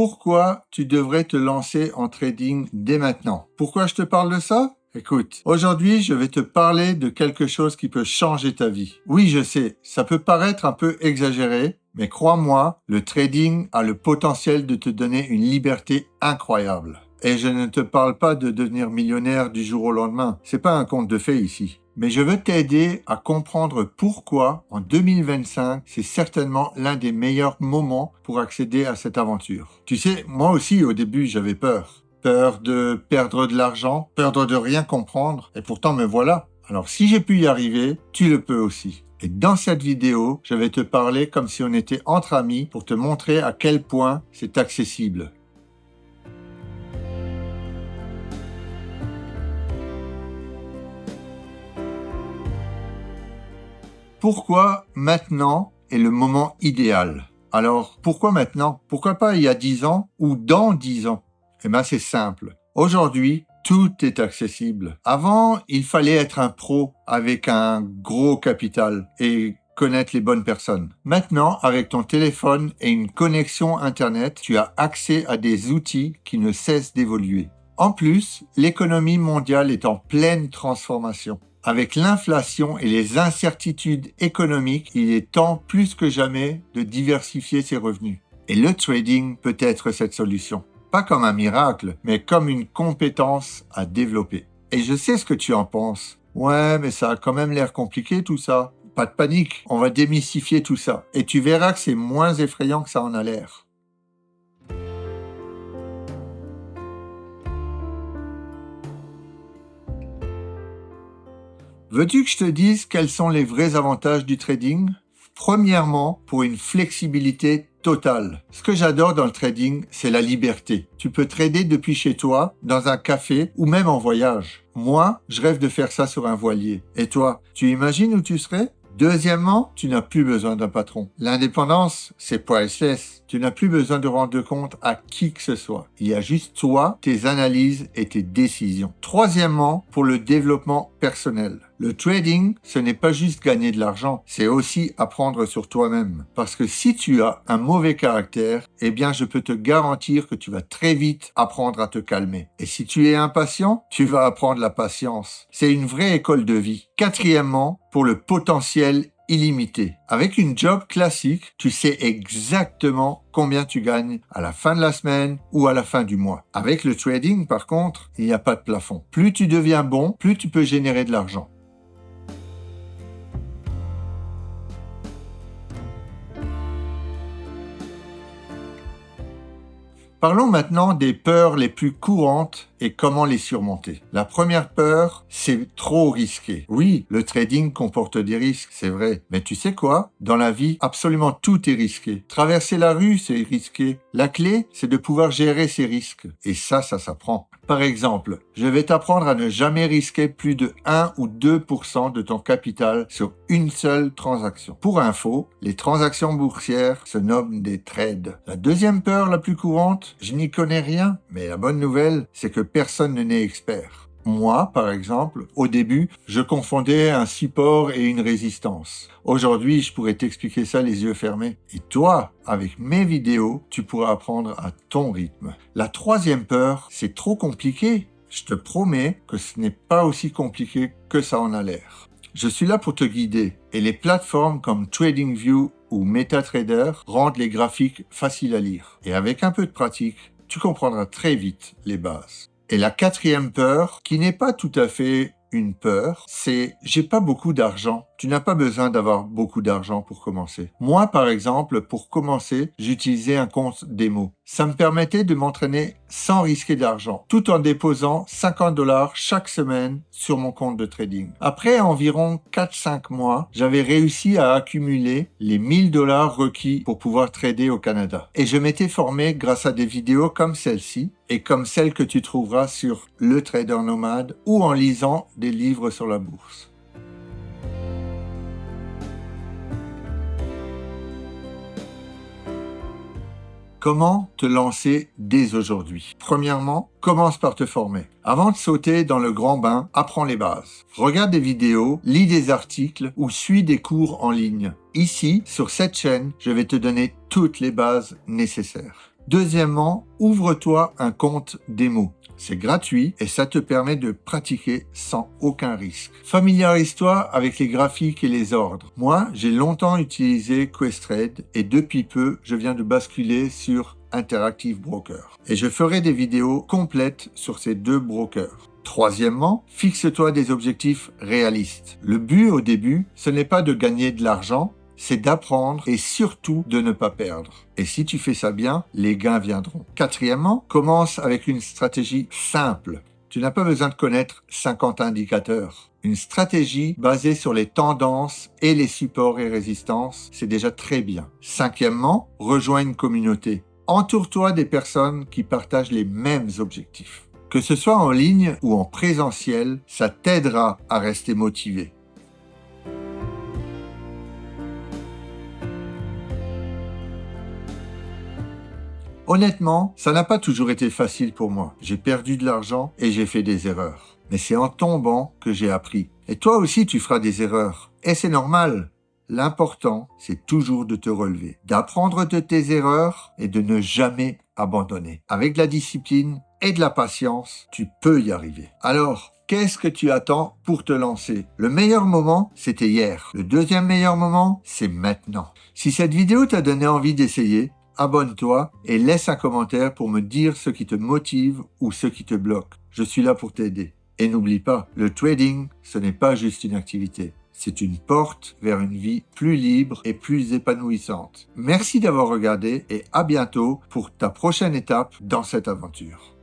Pourquoi tu devrais te lancer en trading dès maintenant? Pourquoi je te parle de ça? Écoute, aujourd'hui, je vais te parler de quelque chose qui peut changer ta vie. Oui, je sais, ça peut paraître un peu exagéré, mais crois-moi, le trading a le potentiel de te donner une liberté incroyable. Et je ne te parle pas de devenir millionnaire du jour au lendemain. C'est pas un conte de fées ici. Mais je veux t'aider à comprendre pourquoi, en 2025, c'est certainement l'un des meilleurs moments pour accéder à cette aventure. Tu sais, moi aussi, au début, j'avais peur. Peur de perdre de l'argent, peur de rien comprendre, et pourtant me voilà. Alors si j'ai pu y arriver, tu le peux aussi. Et dans cette vidéo, je vais te parler comme si on était entre amis pour te montrer à quel point c'est accessible. Pourquoi maintenant est le moment idéal? Alors, pourquoi maintenant? Pourquoi pas il y a 10 ans ou dans 10 ans? Eh bien, c'est simple. Aujourd'hui, tout est accessible. Avant, il fallait être un pro avec un gros capital et connaître les bonnes personnes. Maintenant, avec ton téléphone et une connexion Internet, tu as accès à des outils qui ne cessent d'évoluer. En plus, l'économie mondiale est en pleine transformation. Avec l'inflation et les incertitudes économiques, il est temps plus que jamais de diversifier ses revenus. Et le trading peut être cette solution. Pas comme un miracle, mais comme une compétence à développer. Et je sais ce que tu en penses. Ouais, mais ça a quand même l'air compliqué tout ça. Pas de panique, on va démystifier tout ça. Et tu verras que c'est moins effrayant que ça en a l'air. Veux-tu que je te dise quels sont les vrais avantages du trading? Premièrement, pour une flexibilité totale. Ce que j'adore dans le trading, c'est la liberté. Tu peux trader depuis chez toi, dans un café ou même en voyage. Moi, je rêve de faire ça sur un voilier. Et toi, tu imagines où tu serais? Deuxièmement, tu n'as plus besoin d'un patron. L'indépendance, c'est priceless. Tu n'as plus besoin de rendre compte à qui que ce soit. Il y a juste toi, tes analyses et tes décisions. Troisièmement, pour le développement personnel. Le trading, ce n'est pas juste gagner de l'argent, c'est aussi apprendre sur toi-même. Parce que si tu as un mauvais caractère, eh bien je peux te garantir que tu vas très vite apprendre à te calmer. Et si tu es impatient, tu vas apprendre la patience. C'est une vraie école de vie. Quatrièmement, pour le potentiel illimité. Avec une job classique, tu sais exactement combien tu gagnes à la fin de la semaine ou à la fin du mois. Avec le trading, par contre, il n'y a pas de plafond. Plus tu deviens bon, plus tu peux générer de l'argent. Parlons maintenant des peurs les plus courantes et comment les surmonter. La première peur, c'est trop risqué. Oui, le trading comporte des risques, c'est vrai. Mais tu sais quoi? Dans la vie, absolument tout est risqué. Traverser la rue, c'est risqué. La clé, c'est de pouvoir gérer ces risques. Et ça s'apprend. Par exemple, je vais t'apprendre à ne jamais risquer plus de 1 ou 2% de ton capital sur une seule transaction. Pour info, les transactions boursières se nomment des trades. La deuxième peur la plus courante, je n'y connais rien, mais la bonne nouvelle, c'est que personne n'est expert. Moi, par exemple, au début, je confondais un support et une résistance. Aujourd'hui, je pourrais t'expliquer ça les yeux fermés. Et toi, avec mes vidéos, tu pourras apprendre à ton rythme. La troisième peur, c'est trop compliqué. Je te promets que ce n'est pas aussi compliqué que ça en a l'air. Je suis là pour te guider et les plateformes comme TradingView ou MetaTrader rendent les graphiques faciles à lire. Et avec un peu de pratique, tu comprendras très vite les bases. Et la quatrième peur, qui n'est pas tout à fait une peur, c'est « j'ai pas beaucoup d'argent ». Tu n'as pas besoin d'avoir beaucoup d'argent pour commencer. Moi, par exemple, pour commencer, j'utilisais un compte démo. Ça me permettait de m'entraîner sans risquer d'argent, tout en déposant 50 $ chaque semaine sur mon compte de trading. Après environ 4-5 mois, j'avais réussi à accumuler les 1000 $ requis pour pouvoir trader au Canada. Et je m'étais formé grâce à des vidéos comme celle-ci et comme celle que tu trouveras sur Le Trader Nomade ou en lisant des livres sur la bourse. Comment te lancer dès aujourd'hui? Premièrement, commence par te former. Avant de sauter dans le grand bain, apprends les bases. Regarde des vidéos, lis des articles ou suis des cours en ligne. Ici, sur cette chaîne, je vais te donner toutes les bases nécessaires. Deuxièmement, ouvre-toi un compte démo. C'est gratuit et ça te permet de pratiquer sans aucun risque. Familiarise-toi avec les graphiques et les ordres. Moi, j'ai longtemps utilisé Questrade et depuis peu, je viens de basculer sur Interactive Broker. Et je ferai des vidéos complètes sur ces deux brokers. Troisièmement, fixe-toi des objectifs réalistes. Le but au début, ce n'est pas de gagner de l'argent, c'est d'apprendre et surtout de ne pas perdre. Et si tu fais ça bien, les gains viendront. Quatrièmement, commence avec une stratégie simple. Tu n'as pas besoin de connaître 50 indicateurs. Une stratégie basée sur les tendances et les supports et résistances, c'est déjà très bien. Cinquièmement, rejoins une communauté. Entoure-toi des personnes qui partagent les mêmes objectifs. Que ce soit en ligne ou en présentiel, ça t'aidera à rester motivé. Honnêtement, ça n'a pas toujours été facile pour moi. J'ai perdu de l'argent et j'ai fait des erreurs. Mais c'est en tombant que j'ai appris. Et toi aussi, tu feras des erreurs. Et c'est normal. L'important, c'est toujours de te relever, d'apprendre de tes erreurs et de ne jamais abandonner. Avec de la discipline et de la patience, tu peux y arriver. Alors, qu'est-ce que tu attends pour te lancer? Le meilleur moment, c'était hier. Le deuxième meilleur moment, c'est maintenant. Si cette vidéo t'a donné envie d'essayer, abonne-toi et laisse un commentaire pour me dire ce qui te motive ou ce qui te bloque. Je suis là pour t'aider. Et n'oublie pas, le trading, ce n'est pas juste une activité. C'est une porte vers une vie plus libre et plus épanouissante. Merci d'avoir regardé et à bientôt pour ta prochaine étape dans cette aventure.